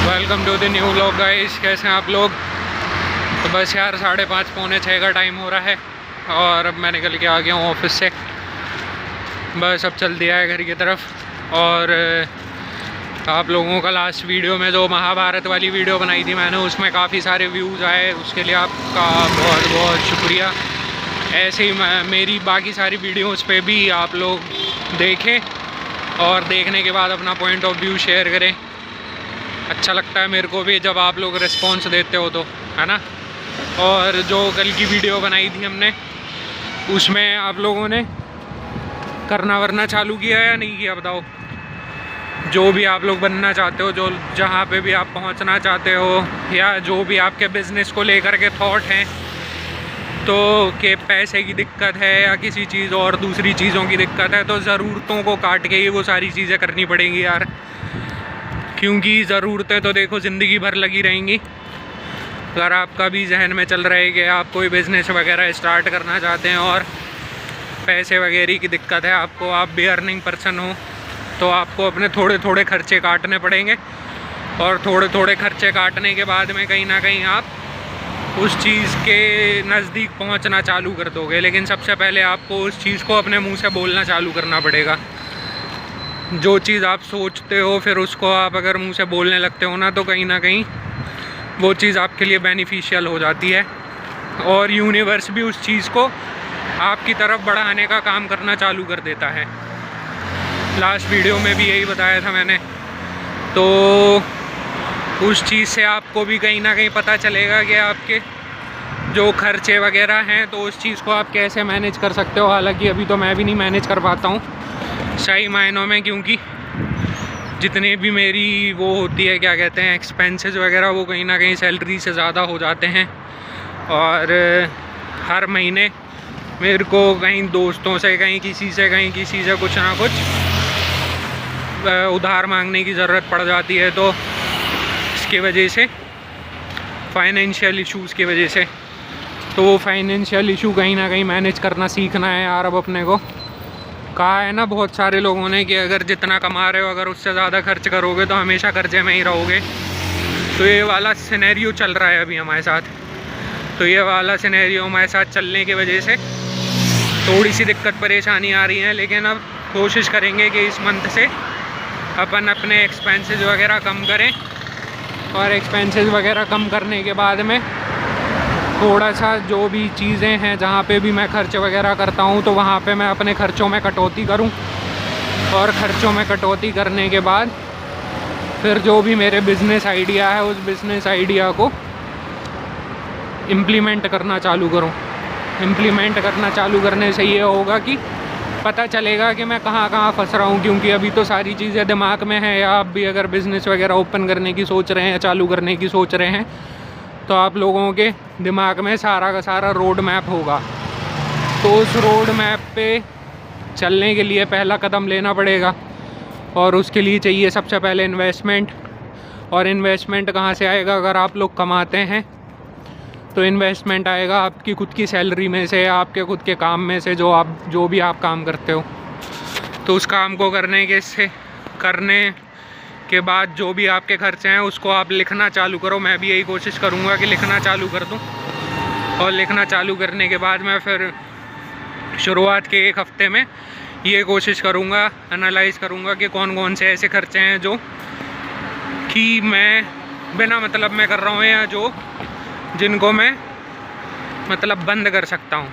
Welcome to the new vlog guys. कैसे हैं आप लोग? तो बस यार 5:30 पौने 6 का टाइम हो रहा है और अब मैं निकल के आ गया हूँ ऑफिस से। बस अब चल दिया है घर की तरफ। और आप लोगों का लास्ट वीडियो में जो महाभारत वाली वीडियो बनाई थी मैंने, उसमें काफ़ी सारे व्यूज़ आए, उसके लिए आपका बहुत बहुत शुक्रिया। ऐसे ही मेरी बाकी सारी वीडियोस पे भी आप लोग देखें और देखने के बाद अपना पॉइंट ऑफ व्यू शेयर करें। अच्छा लगता है मेरे को भी जब आप लोग रिस्पॉन्स देते हो, तो है ना। और जो कल की वीडियो बनाई थी हमने, उसमें आप लोगों ने करना वरना चालू किया या नहीं किया बताओ? जो भी आप लोग बनना चाहते हो, जो जहाँ पे भी आप पहुँचना चाहते हो, या जो भी आपके बिज़नेस को लेकर के थॉट हैं, तो कि पैसे की दिक्कत है या किसी चीज़ और दूसरी चीज़ों की दिक्कत है, तो ज़रूरतों को काट के ही वो सारी चीज़ें करनी पड़ेंगी यार। क्योंकि ज़रूरतें तो देखो ज़िंदगी भर लगी रहेंगी। अगर आपका भी जहन में चल रहा है कि आप कोई बिज़नेस वगैरह स्टार्ट करना चाहते हैं और पैसे वगैरह की दिक्कत है आपको, आप भी अर्निंग पर्सन हो, तो आपको अपने थोड़े थोड़े खर्चे काटने पड़ेंगे। और थोड़े थोड़े खर्चे काटने के बाद में कहीं ना कहीं आप उस चीज़ के नज़दीक पहुंचना चालू कर दोगे। लेकिन सबसे पहले आपको उस चीज़ को अपने मुंह से बोलना चालू करना पड़ेगा। जो चीज़ आप सोचते हो फिर उसको आप अगर मुंह से बोलने लगते हो ना, तो कहीं ना कहीं वो चीज़ आपके लिए बेनिफिशियल हो जाती है और यूनिवर्स भी उस चीज़ को आपकी तरफ बढ़ाने का काम करना चालू कर देता है। लास्ट वीडियो में भी यही बताया था मैंने। तो उस चीज़ से आपको भी कहीं ना कहीं पता चलेगा कि आपके जो खर्चे वगैरह हैं, तो उस चीज़ को आप कैसे मैनेज कर सकते हो। हालांकि अभी तो मैं भी नहीं मैनेज कर पाता हूँ सही मायनों में, क्योंकि जितने भी मेरी वो होती है, क्या कहते हैं, एक्सपेंसेस वगैरह, वो कहीं ना कहीं सैलरी से ज़्यादा हो जाते हैं। और हर महीने मेरे को कहीं दोस्तों से, कहीं किसी से कुछ ना कुछ उधार मांगने की ज़रूरत पड़ जाती है। तो इसकी वजह से, फाइनेंशियल इश्यूज़ की वजह से, तो वो फाइनेंशियल इशू कहीं ना कहीं मैनेज करना सीखना है यार। अब अपने को कहा है ना बहुत सारे लोगों ने कि अगर जितना कमा रहे हो, अगर उससे ज़्यादा खर्च करोगे तो हमेशा कर्जे में ही रहोगे। तो ये वाला सिनेरियो चल रहा है अभी हमारे साथ। तो ये वाला सिनेरियो हमारे साथ चलने की वजह से थोड़ी सी दिक्कत परेशानी आ रही है। लेकिन अब कोशिश करेंगे कि इस मंथ से अपन अपने एक्सपेंसेस वगैरह कम करें, और एक्सपेंसेस वगैरह कम करने के बाद में थोड़ा सा जो भी चीज़ें हैं जहाँ पे भी मैं खर्च वगैरह करता हूँ, तो वहाँ पे मैं अपने खर्चों में कटौती करूँ। और खर्चों में कटौती करने के बाद फिर जो भी मेरे बिज़नेस आइडिया है, उस बिज़नेस आइडिया को इम्प्लीमेंट करना चालू करूँ। इम्प्लीमेंट करना चालू करने से ये होगा कि पता चलेगा कि मैं कहाँ कहाँ फंस रहा हूँ। क्योंकि अभी तो सारी चीज़ें दिमाग में हैं। या आप भी अगर बिज़नेस वगैरह ओपन करने की सोच रहे हैं या चालू करने की सोच रहे हैं, तो आप लोगों के दिमाग में सारा का सारा रोड मैप होगा। तो उस रोड मैप पे चलने के लिए पहला कदम लेना पड़ेगा, और उसके लिए चाहिए सबसे पहले इन्वेस्टमेंट। और इन्वेस्टमेंट कहाँ से आएगा? अगर आप लोग कमाते हैं तो इन्वेस्टमेंट आएगा आपकी खुद की सैलरी में से, आपके खुद के काम में से, जो भी आप काम करते हो। तो उस काम को करने के बाद जो भी आपके खर्चे हैं उसको आप लिखना चालू करो। मैं भी यही कोशिश करूँगा कि लिखना चालू कर दूँ। और लिखना चालू करने के बाद मैं फिर शुरुआत के 1 हफ्ते में ये कोशिश करूँगा, एनालाइज़ करूँगा कि कौन कौन से ऐसे खर्चे हैं जो कि मैं बिना मतलब में कर रहा हूँ, या जिनको मैं मतलब बंद कर सकता हूँ।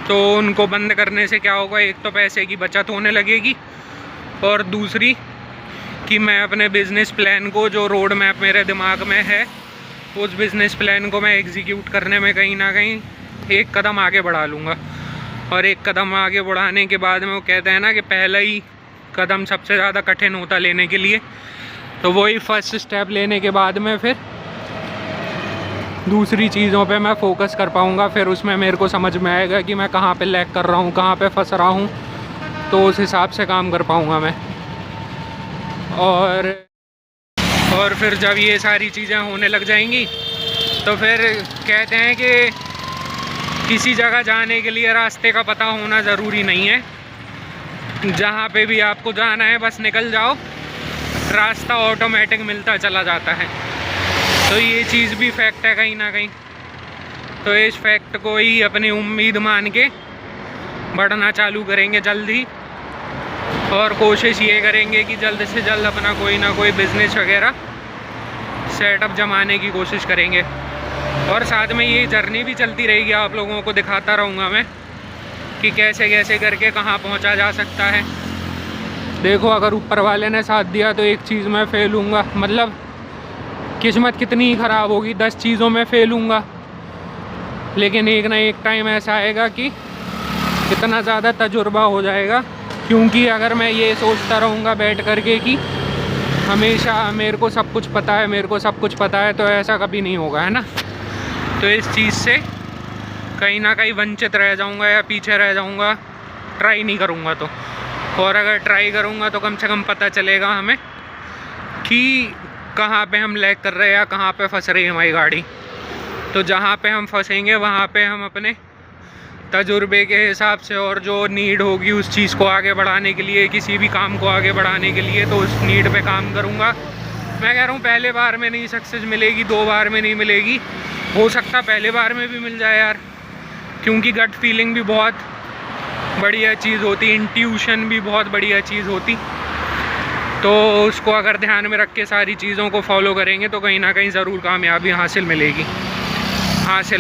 तो उनको बंद करने से क्या होगा? एक तो पैसे की बचत होने लगेगी, और दूसरी कि मैं अपने बिज़नेस प्लान को, जो रोड मैप मेरे दिमाग में है, उस बिज़नेस प्लान को मैं एग्जीक्यूट करने में कहीं ना कहीं एक कदम आगे बढ़ा लूँगा। और एक कदम आगे बढ़ाने के बाद में, वो कहते हैं ना कि पहला ही कदम सबसे ज़्यादा कठिन होता लेने के लिए। तो वही फर्स्ट स्टेप लेने के बाद में फिर दूसरी चीज़ों पे मैं फ़ोकस कर पाऊँगा। फिर उसमें मेरे को समझ में आएगा कि मैं कहाँ पे लैग कर रहा हूँ, कहाँ पे फंस रहा हूँ, तो उस हिसाब से काम कर पाऊँगा मैं। और फिर जब ये सारी चीज़ें होने लग जाएंगी, तो फिर कहते हैं कि किसी जगह जाने के लिए रास्ते का पता होना ज़रूरी नहीं है। जहाँ पे भी आपको जाना है बस निकल जाओ, रास्ता ऑटोमेटिक मिलता चला जाता है। तो ये चीज़ भी फैक्ट है कहीं ना कहीं। तो इस फैक्ट को ही अपनी उम्मीद मान के बढ़ना चालू करेंगे जल्द ही, और कोशिश ये करेंगे कि जल्द से जल्द अपना कोई ना कोई बिज़नेस वगैरह सेटअप जमाने की कोशिश करेंगे। और साथ में ये जर्नी भी चलती रहेगी, आप लोगों को दिखाता रहूँगा मैं कि कैसे कैसे करके कहाँ पहुँचा जा सकता है। देखो, अगर ऊपर वाले ने साथ दिया तो एक चीज़ में फेल हूँगा, मतलब किस्मत कितनी ही ख़राब होगी, 10 चीज़ों में फेल हूँगा, लेकिन एक ना एक टाइम ऐसा आएगा कि इतना ज़्यादा तजुर्बा हो जाएगा। क्योंकि अगर मैं ये सोचता रहूँगा बैठ करके कि हमेशा मेरे को सब कुछ पता है, मेरे को सब कुछ पता है, तो ऐसा कभी नहीं होगा, है ना। तो इस चीज़ से कहीं ना कहीं वंचित रह जाऊँगा या पीछे रह जाऊँगा, ट्राई नहीं करूँगा तो। और अगर ट्राई करूँगा तो कम से कम पता चलेगा हमें कि कहाँ पे हम लैग कर रहे हैं या कहाँ पे फंस रही है हमारी गाड़ी। तो जहाँ पे हम फंसेंगे वहाँ पे हम अपने तजुर्बे के हिसाब से और जो नीड होगी उस चीज़ को आगे बढ़ाने के लिए, किसी भी काम को आगे बढ़ाने के लिए, तो उस नीड पे काम करूँगा। मैं कह रहा हूँ पहले बार में नहीं सक्सेस मिलेगी, 2 बार में नहीं मिलेगी, हो सकता पहले बार में भी मिल जाए यार, क्योंकि गट फीलिंग भी बहुत बढ़िया चीज़ होती, इंट्यूशन भी बहुत बढ़िया चीज़ होती। तो उसको अगर ध्यान में रख के सारी चीज़ों को फॉलो करेंगे तो कहीं ना कहीं ज़रूर कामयाबी हासिल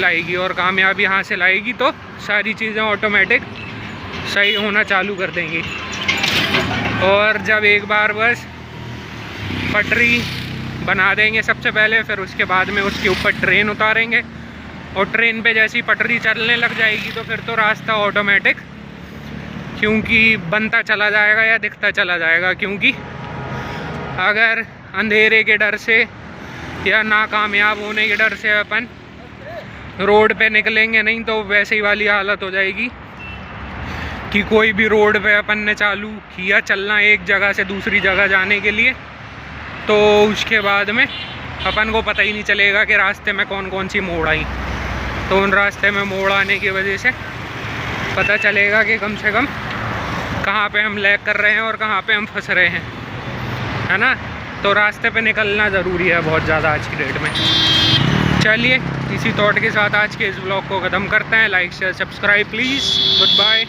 आएगी। और कामयाबी हासिल आएगी तो सारी चीज़ें ऑटोमेटिक सही होना चालू कर देंगी। और जब एक बार बस पटरी बना देंगे सबसे पहले, फिर उसके बाद में उसके ऊपर ट्रेन उतारेंगे, और ट्रेन पे जैसी पटरी चलने लग जाएगी तो फिर तो रास्ता ऑटोमेटिक क्योंकि बनता चला जाएगा या दिखता चला जाएगा। क्योंकि अगर अंधेरे के डर से या नाकामयाब होने के डर से अपन रोड पे निकलेंगे नहीं, तो वैसे ही वाली हालत हो जाएगी कि कोई भी रोड पे अपन ने चालू किया चलना एक जगह से दूसरी जगह जाने के लिए, तो उसके बाद में अपन को पता ही नहीं चलेगा कि रास्ते में कौन कौन सी मोड़ आई। तो उन रास्ते में मोड़ आने की वजह से पता चलेगा कि कम से कम कहाँ पे हम लैग कर रहे हैं और कहाँ पे हम फंस रहे हैं, है ना। तो रास्ते पे निकलना ज़रूरी है बहुत ज़्यादा आज की डेट में। चलिए, इसी थॉट के साथ आज के इस ब्लॉग को ख़त्म करते हैं। Like share subscribe please. Good bye.